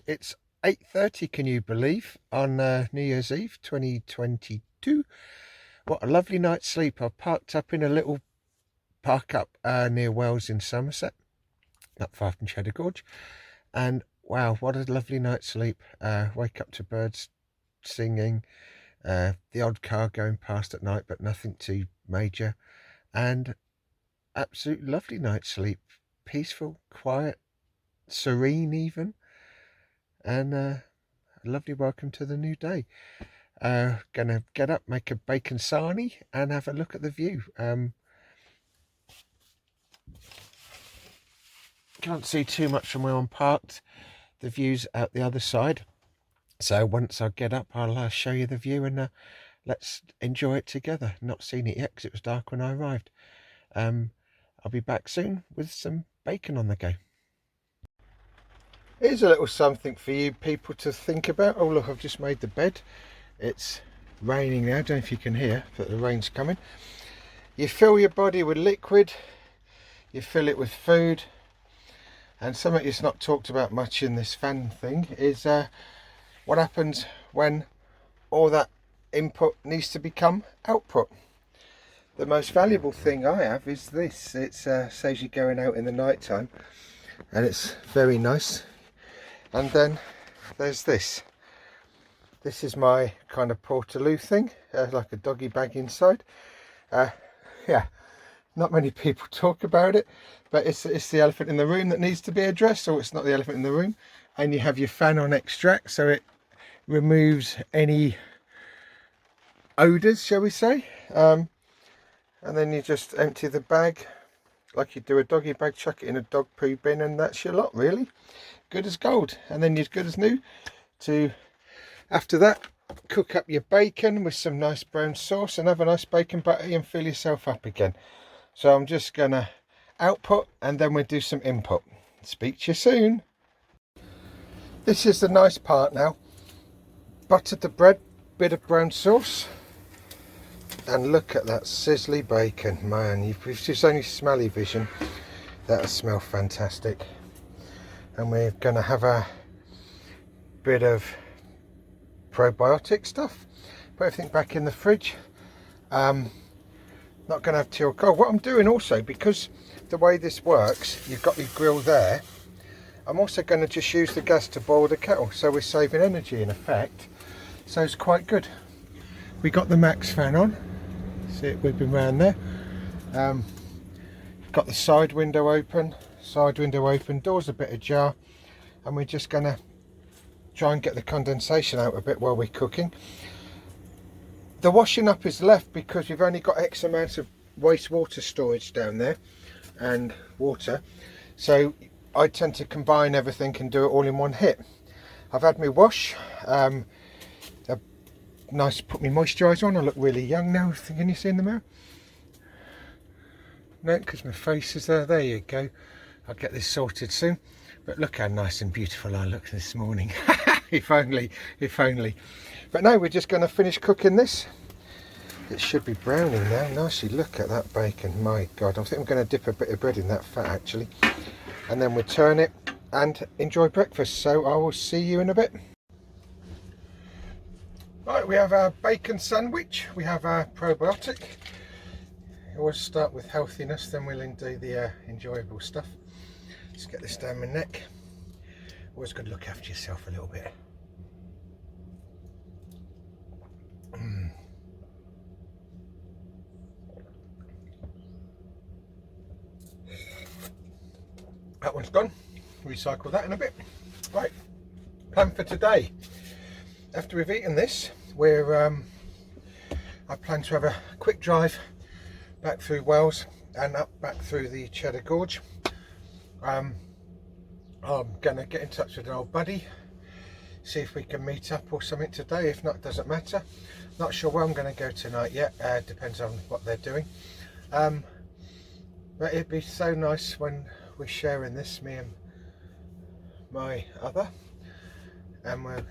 It's 8:30, can you believe, on New Year's Eve 2022. What a lovely night's sleep. I parked up in a little park up near Wells in Somerset, not far from Cheddar Gorge, and wow, what a lovely night's sleep. Wake up to birds singing, the odd car going past at night, but nothing too major, and absolute lovely night's sleep. Peaceful, quiet, serene even, and a lovely welcome to the new day. Gonna get up, make a bacon sarnie, and have a look at the view. Can't see too much from where I'm parked. The view's out the other side. So once I get up, I'll show you the view, and let's enjoy it together. Not seen it yet because it was dark when I arrived. I'll be back soon with some bacon on the go. Here's a little something for you people to think about. Oh look, I've just made the bed. It's raining now. I don't know if you can hear, but the rain's coming. You fill your body with liquid, you fill it with food, and something that's not talked about much in this fan thing is what happens when all that input needs to become output. The most valuable thing I have is this. It saves you going out in the night time, and it's very nice. And then there's this. This is my kind of Portaloo thing, like a doggy bag inside. Yeah, not many people talk about it, but it's the elephant in the room that needs to be addressed. So it's not the elephant in the room. And you have your fan on extract, so it removes any odours, shall we say. And then you just empty the bag like you do a doggy bag, chuck it in a dog poo bin, and that's your lot, really. Good as gold. And then you're good as new to, after that, cook up your bacon with some nice brown sauce and have a nice bacon butty and fill yourself up again. So I'm just gonna output and then we'll do some input. Speak to you soon. This is the nice part now. Buttered the bread, bit of brown sauce, and look at that sizzly bacon. Man, if it's only smelly vision, that'll smell fantastic. And we're gonna have a bit of probiotic stuff. Put everything back in the fridge. Not gonna have tea or cold. What I'm doing also, because the way this works, you've got your grill there, I'm also going to just use the gas to boil the kettle, so we're saving energy in effect. So it's quite good. We got the max fan on, see it whipping around there. Got the side window open, door's a bit ajar, and we're just going to try and get the condensation out a bit while we're cooking. The washing up is left because we've only got X amount of wastewater storage down there and water, so I tend to combine everything and do it all in one hit. I've had my wash, nice, put my moisturiser on. I look really young now. Can you see in the mirror? No, because my face is there. There you go. I'll get this sorted soon. But look how nice and beautiful I look this morning. If only, if only. But no, we're just going to finish cooking this. It should be browning now nicely. Look at that bacon. My God, I think I'm going to dip a bit of bread in that fat actually. And then we'll turn it and enjoy breakfast. So I will see you in a bit. Right, we have our bacon sandwich. We have our probiotic. Always start with healthiness, then we'll do the enjoyable stuff. Let's get this down my neck. Always got to look after yourself a little bit. That one's gone. Recycle that in a bit. Right, plan for today. After we've eaten this, I plan to have a quick drive back through Wells and up back through the Cheddar Gorge. I'm gonna get in touch with an old buddy, see if we can meet up or something today. If not, it doesn't matter. Not sure where I'm gonna go tonight yet. Depends on what they're doing. But it'd be so nice when we're sharing this, me and my other, and we'll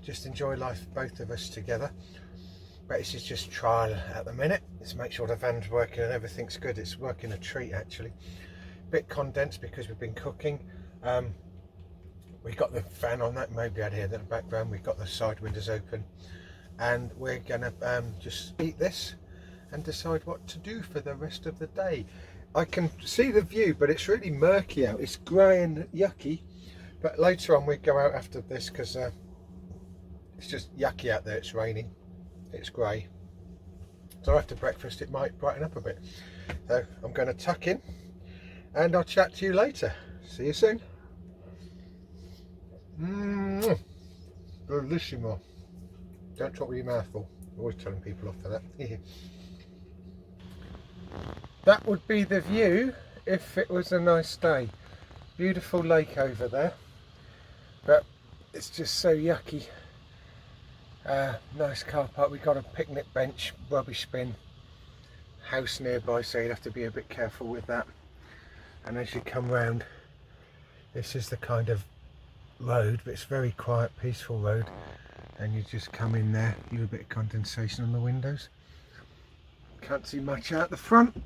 just enjoy life, both of us together. But this is just trial at the minute. Let's make sure the van's working and everything's good. It's working a treat actually. Bit condensed because we've been cooking, We got the fan on, that maybe out here in the background. We've got the side windows open, and we're gonna just eat this and decide what to do for the rest of the day. I can see the view, but it's really murky out. It's grey and yucky, but later on we go out after this because it's just yucky out there. It's raining, it's grey, so after breakfast it might brighten up a bit. So I'm going to tuck in and I'll chat to you later. See you soon. Bellissimo. Don't talk with your mouth full. Always telling people off for that. That would be the view if it was a nice day. Beautiful lake over there, but it's just so yucky. Nice car park. We got a picnic bench, rubbish bin, house nearby, so you'd have to be a bit careful with that. And as you come round, this is the kind of road, but it's very quiet, peaceful road, and you just come in there. You have a bit of condensation on the windows, can't see much out the front,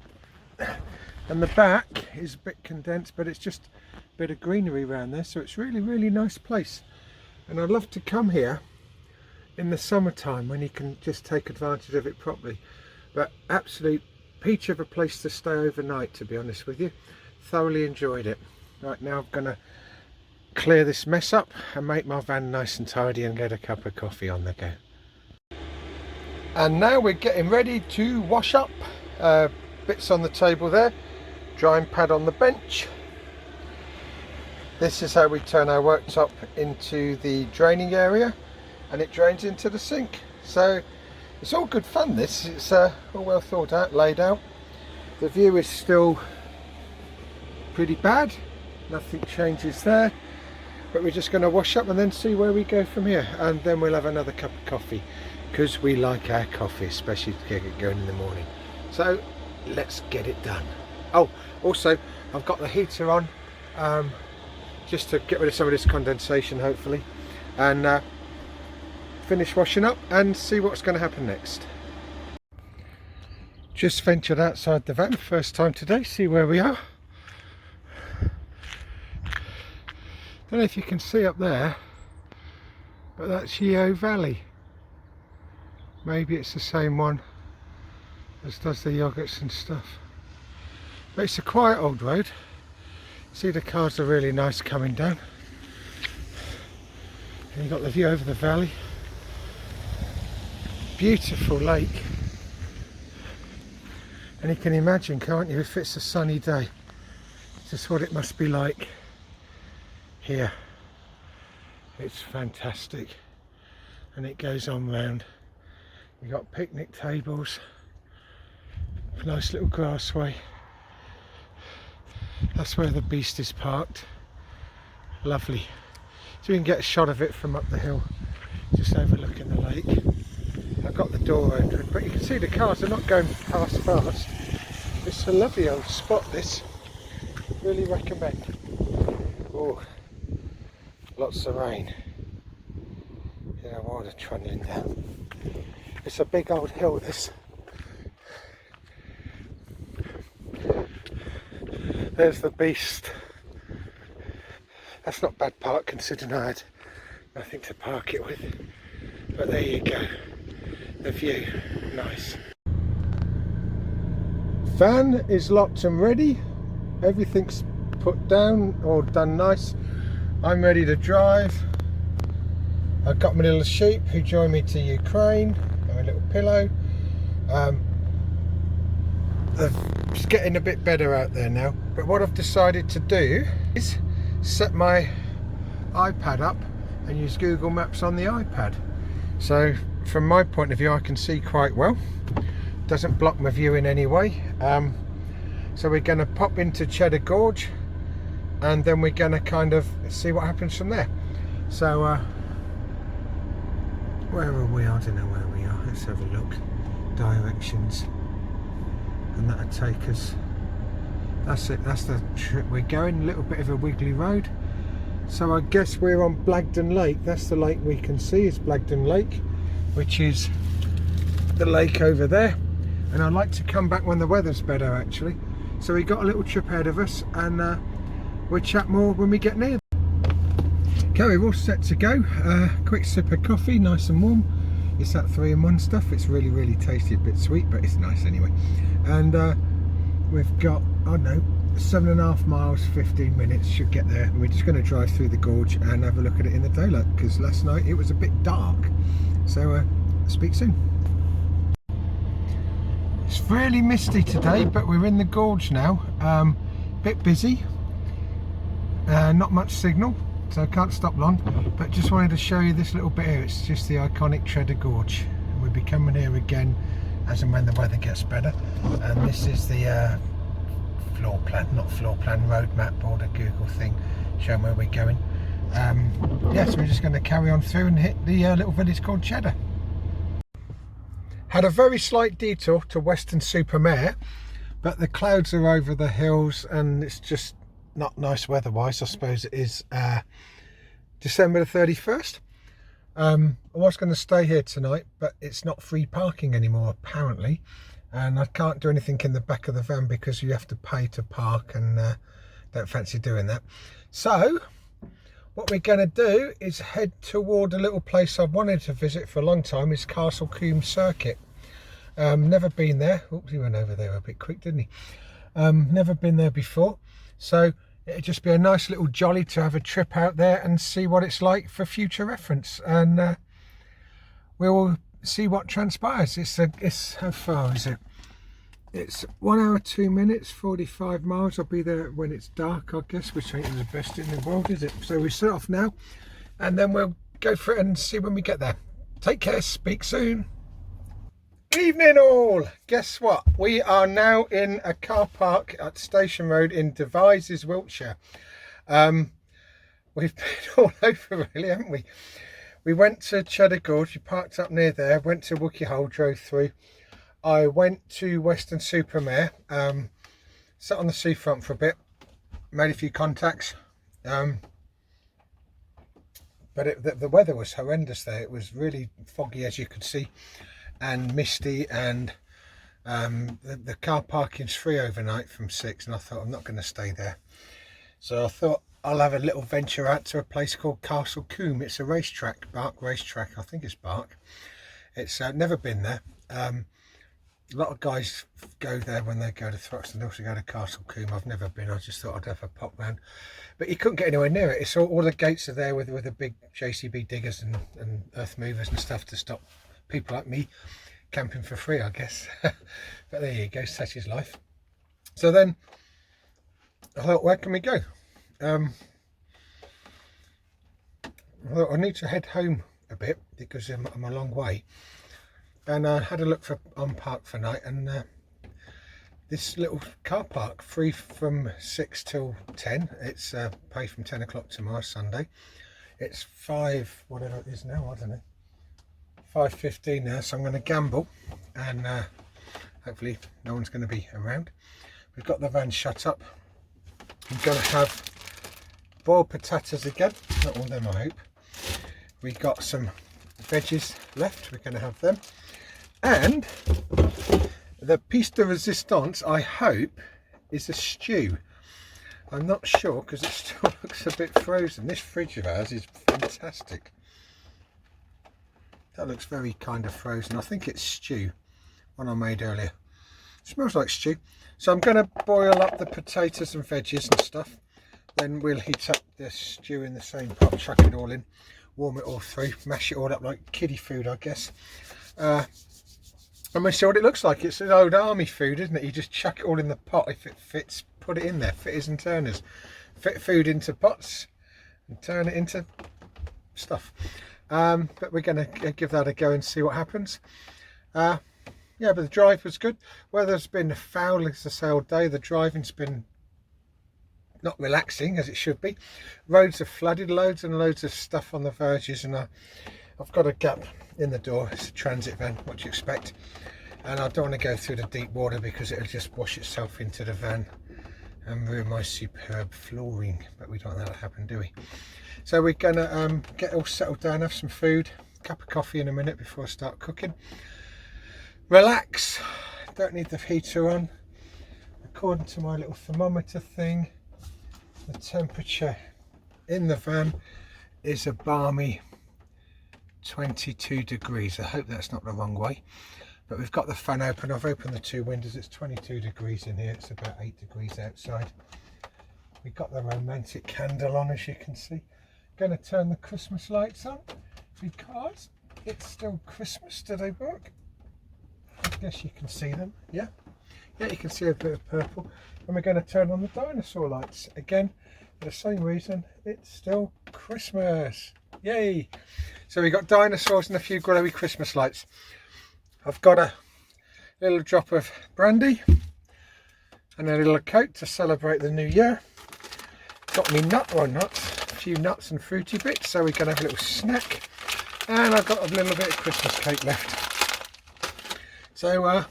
and the back is a bit condensed, but it's just a bit of greenery around there, so it's really nice place. And I'd love to come here in the summertime when you can just take advantage of it properly. But absolute peach of a place to stay overnight, to be honest with you. Thoroughly enjoyed it. Right, now I'm gonna clear this mess up and make my van nice and tidy and get a cup of coffee on the go. And now we're getting ready to wash up. Bits on the table there, drying pad on the bench. This is how we turn our worktop into the draining area, and it drains into the sink. So it's all good fun, this. It's all well thought out, laid out. The view is still pretty bad, nothing changes there, but we're just going to wash up and then see where we go from here, and then we'll have another cup of coffee because we like our coffee, especially to get it going in the morning. So let's get it done. Oh, also I've got the heater on just to get rid of some of this condensation, hopefully, and finish washing up and see what's going to happen next. Just ventured outside the van, first time today, see where we are. Don't know if you can see up there, but that's Yeo Valley. Maybe it's the same one as does the yogurts and stuff. But it's a quiet old road. See, the cars are really nice coming down. And you've got the view over the valley. Beautiful lake. And you can imagine, can't you, if it's a sunny day, just what it must be like here. It's fantastic. And it goes on round. You've got picnic tables, nice little grassway. That's where the beast is parked. Lovely. So you can get a shot of it from up the hill, just overlooking the lake. I've got the door open, but you can see the cars are not going past fast. It's a lovely old spot, this. Really recommend. Oh, lots of rain. Yeah, water trundling down. It's a big old hill, this. There's the beast. That's not bad park considering I had nothing to park it with. But there you go. The view, nice. Van is locked and ready. Everything's put down or done nice. I'm ready to drive. I've got my little sheep who joined me to Ukraine. My little pillow. It's getting a bit better out there now, but what I've decided to do is set my iPad up and use Google Maps on the iPad. So from my point of view, I can see quite well. Doesn't block my view in any way. So we're going to pop into Cheddar Gorge and then we're going to kind of see what happens from there. So where are we? I don't know where we are. Let's have a look. Directions, and that'll take us. That's it. That's the trip we're going. A little bit of a wiggly road. So I guess we're on Blagdon Lake. That's the lake we can see. Is Blagdon Lake, which is the lake over there. And I'd like to come back when the weather's better, actually. So we got a little trip ahead of us, and we'll chat more when we get near. Okay, we're all set to go. Quick sip of coffee, nice and warm. It's that 3-in-1 stuff. It's really tasty, a bit sweet, but it's nice anyway. And we've got, I don't know, 7.5 miles, 15 minutes, should get there. And we're just going to drive through the gorge and have a look at it in the daylight, because last night it was a bit dark. So speak soon. It's fairly misty today, but we're in the gorge now. Bit busy, not much signal, so I can't stop long, but just wanted to show you this little bit here. It's just the iconic Cheddar Gorge. We'll be coming here again as and when the weather gets better. And this is the floor plan, not floor plan, road map or the Google thing showing where we're going. Yeah, so we're just going to carry on through and hit the little village called Cheddar. Had a very slight detour to Weston-super-Mare, but the clouds are over the hills and it's just not nice weather-wise. I suppose it is December the 31st. I was going to stay here tonight, but it's not free parking anymore apparently, and I can't do anything in the back of the van because you have to pay to park, and don't fancy doing that. So what we're going to do is head toward a little place I've wanted to visit for a long time. It's Castle Combe Circuit. Never been there. Oops, he went over there a bit quick, didn't he? Never been there before, so it'd just be a nice little jolly to have a trip out there and see what it's like for future reference, and we'll see what transpires. It's how far is it? It's 1 hour 2 minutes, 45 miles. I'll be there when it's dark, I guess, which ain't the best in the world, is it? So we set off now, and then we'll go for it and see when we get there. Take care, speak soon. Evening all. Guess what? We are now in a car park at Station Road in Devizes, Wiltshire. We've been all over really, haven't we? We went to Cheddar Gorge, we parked up near there, went to Wookey Hole, drove through. I went to Weston-super-Mare, sat on the seafront for a bit, made a few contacts, but the weather was horrendous there. It was really foggy, as you could see, and misty, and the car parking's free overnight from 6, and I thought I'm not going to stay there. So I thought I'll have a little venture out to a place called Castle Combe. It's a racetrack, Bark racetrack, I think it's Bark. It's never been there. A lot of guys go there when they go to Thruxton. They also go to Castle Combe. I've never been. I just thought I'd have a pop round, but you couldn't get anywhere near it. It's all the gates are there with the big JCB diggers and earth movers and stuff to stop people like me camping for free, I guess. But there you go, such is life. So then I thought, where can we go? I thought I need to head home a bit because I'm a long way, and I had a look on Park for night, and this little car park, free from 6 till 10. It's paid from 10 o'clock tomorrow, Sunday. It's 5, whatever it is now, I don't know, 5:15 now, so I'm going to gamble, and hopefully no one's going to be around. We've got the van shut up. I'm going to have boiled potatoes again, not all of them I hope. We got some veggies left, we're going to have them, and the piece de resistance, I hope, is a stew. I'm not sure because it still looks a bit frozen. This fridge of ours is fantastic. That looks very kind of frozen. I think it's stew, one I made earlier. It smells like stew. So I'm going to boil up the potatoes and veggies and stuff. Then we'll heat up the stew in the same pot, chuck it all in, warm it all through, mash it all up like kiddie food, I guess. And we'll see what it looks like. It's an old army food, isn't it? You just chuck it all in the pot. If it fits, put it in there. Fitters and turners. Fit food into pots and turn it into stuff. But we're going to give that a go and see what happens. Yeah, but the drive was good. Weather's been foul, as I say, all day. The driving's been not relaxing as it should be. Roads are flooded, loads and loads of stuff on the verges, and I've got a gap in the door. It's a transit van, what do you expect? And I don't want to go through the deep water because it'll just wash itself into the van and ruin my superb flooring, but we don't want that to happen, do we? So we're gonna get all settled down, have some food, cup of coffee in a minute before I start cooking, relax. Don't need the heater on. According to my little thermometer thing, the temperature in the van is a balmy 22 degrees. I hope that's not the wrong way, but we've got the fan open. I've opened the 2 windows. It's 22 degrees in here. It's about 8 degrees outside. We've got the romantic candle on, as you can see. Going to turn the Christmas lights on because it's still Christmas. Do they work? I guess you can see them. Yeah, you can see a bit of purple. And we're going to turn on the dinosaur lights again for the same reason. It's still Christmas. Yay! So we've got dinosaurs and a few glowy Christmas lights. I've got a little drop of brandy and a little Coke to celebrate the new year. Got me nuts, a few nuts and fruity bits, so we're going to have a little snack. And I've got a little bit of Christmas cake left. So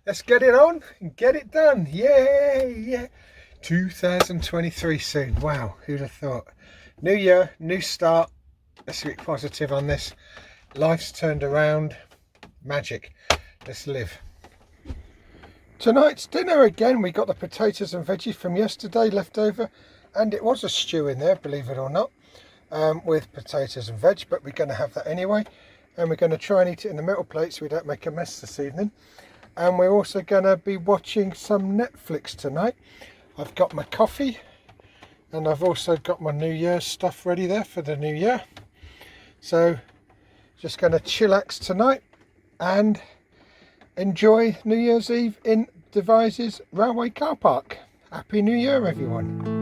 let's get it on and get it done. Yay! Yeah. 2023 soon. Wow, who'd have thought? New year, new start. Let's be positive on this. Life's turned around. Magic. Let's live. Tonight's dinner again, we got the potatoes and veggies from yesterday left over, and it was a stew in there, believe it or not, with potatoes and veg, but we're going to have that anyway, and we're going to try and eat it in the metal plate so we don't make a mess this evening. And we're also going to be watching some Netflix tonight. I've got my coffee, and I've also got my New Year's stuff ready there for the new year. So just going to chillax tonight and enjoy New Year's Eve in Devizes Railway Car Park. Happy New Year, everyone.